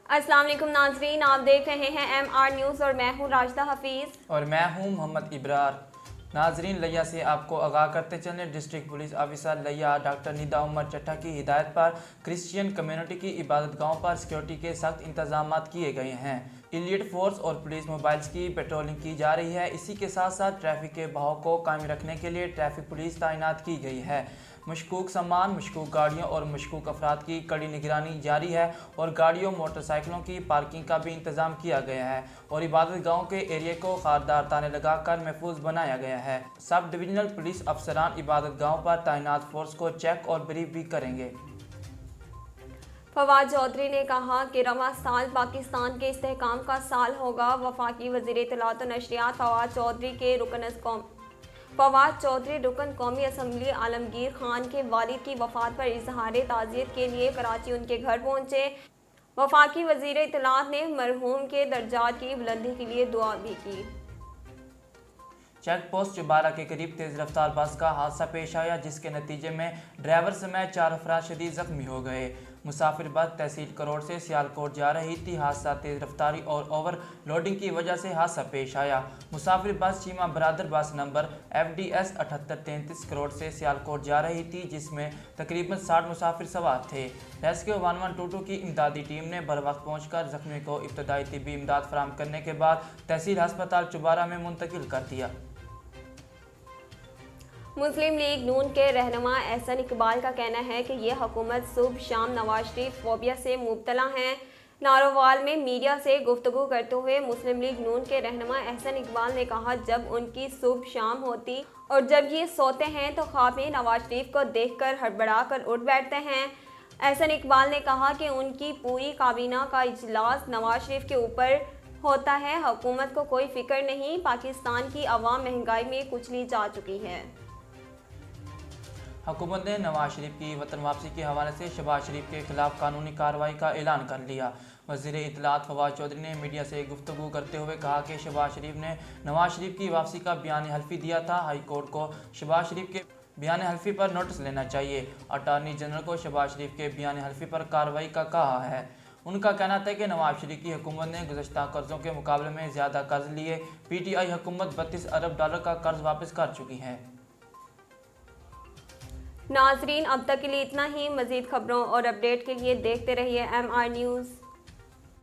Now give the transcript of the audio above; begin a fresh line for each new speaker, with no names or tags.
अस्सलाम वालेकुम नाजरीन, आप देख रहे हैं MR न्यूज़ और मैं हूँ राशिदा हफीज़
और मैं हूँ मोहम्मद इब्रार। नाजरीन, लिया से आपको आगाह करते चलें, डिस्ट्रिक्ट पुलिस ऑफिसर लिया डॉक्टर निदा उमर चट्टा की हिदायत पर क्रिश्चियन कम्युनिटी की इबादत गाहों पर सिक्योरिटी के सख्त इंतजाम किए गए हैं। इलीट फोर्स और पुलिस मोबाइल्स की पेट्रोलिंग की जा रही है। इसी के साथ साथ ट्रैफिक के बहाव को कायम रखने के लिए ट्रैफिक पुलिस तैनात की गई है। मशकूक सामान, मशकूक गाड़ियों और मशकूक अफराद की कड़ी निगरानी जारी है और गाड़ियों मोटरसाइकिलों की पार्किंग का भी इंतजाम किया गया है और इबादत गाहों के एरिया को खारदार ताने लगाकर महफूज बनाया गया है। सब डिविजनल पुलिस अफसरान इबादत गाहों पर तैनात फोर्स को चेक और ब्रीफ भी करेंगे।
फवाद चौधरी ने कहा कि रवां साल पाकिस्तान के इस्तेहकाम का साल होगा। वफाकी वज़ीर इत्तलात और नशरियात फवाद चौधरी रुकन कौमी असम्बली आलमगीर खान के वालिद की वफ़ात पर इजहार ताज़ियत के लिए कराची उनके घर पहुँचे। वफाकी वज़ीर इत्तलात ने मरहूम के दर्जात की बुलंदी के लिए दुआ भी की।
चेक पोस्ट चुबारा के करीब तेज़ रफ्तार बस का हादसा पेश आया, जिसके नतीजे में ड्राइवर समेत 4 अफराद शदीद जख्मी हो गए। मुसाफिर बस तहसील करोड़ से सियालकोट जा रही थी। हादसा तेज़ रफ्तारी और ओवर लोडिंग की वजह से हादसा पेश आया। मुसाफिर बस चीमा बरादर बस नंबर FDS 7833 करोड़ से सियालकोट जा रही थी, जिसमें तकरीबन 60 मुसाफिर सवार थे। रेस्क्यू 1122 की इमदादी टीम ने बर वक्त पहुँच कर जख्मी को इब्तदाई तिब्बी इमदाद फराहम करने के बाद तहसील हस्पताल चुबारा में मुंतकिल कर दिया।
मुस्लिम लीग नून के रहनुमा एहसन इकबाल का कहना है कि ये हुकूमत सुबह शाम नवाज शरीफ फोबिया से मुब्तला हैं। नारोवाल में मीडिया से गुफ्तगू करते हुए मुस्लिम लीग नून के रहनुमा एहसन इकबाल ने कहा, जब उनकी सुबह शाम होती और जब ये सोते हैं तो ख्वाब में नवाज शरीफ को देखकर हड़बड़ा कर उठ बैठते हैं। एहसन इकबाल ने कहा कि उनकी पूरी काबीना का इजलास नवाज शरीफ के ऊपर होता है। हुकूमत को कोई फिक्र नहीं, पाकिस्तान की अवाम महंगाई में कुचली जा चुकी है।
हुकूमत ने नवाज शरीफ की वतन वापसी के हवाले से शहबाज शरीफ के खिलाफ कानूनी कार्रवाई का ऐलान कर लिया। वज़ीर इत्तलात फवाद चौधरी ने मीडिया से गुफ्तगू करते हुए कहा कि शहबाज शरीफ ने नवाज शरीफ की वापसी का बयान हल्फी दिया था। हाई कोर्ट को शहबाज शरीफ के बयान हल्फी पर नोटिस लेना चाहिए। अटारनी जनरल को शहबाज शरीफ के बयान हल्फी पर कार्रवाई का कहा है। उनका कहना था कि नवाज शरीफ की हुकूमत ने गुज़श्ता कर्ज़ों के मुकाबले में ज़्यादा कर्ज लिए। PTI हुकूमत $32 अरब का कर्ज वापस कर चुकी है।
नाजरीन, अब तक के लिए इतना ही। मज़ीद खबरों और अपडेट के लिए देखते रहिए MR न्यूज़।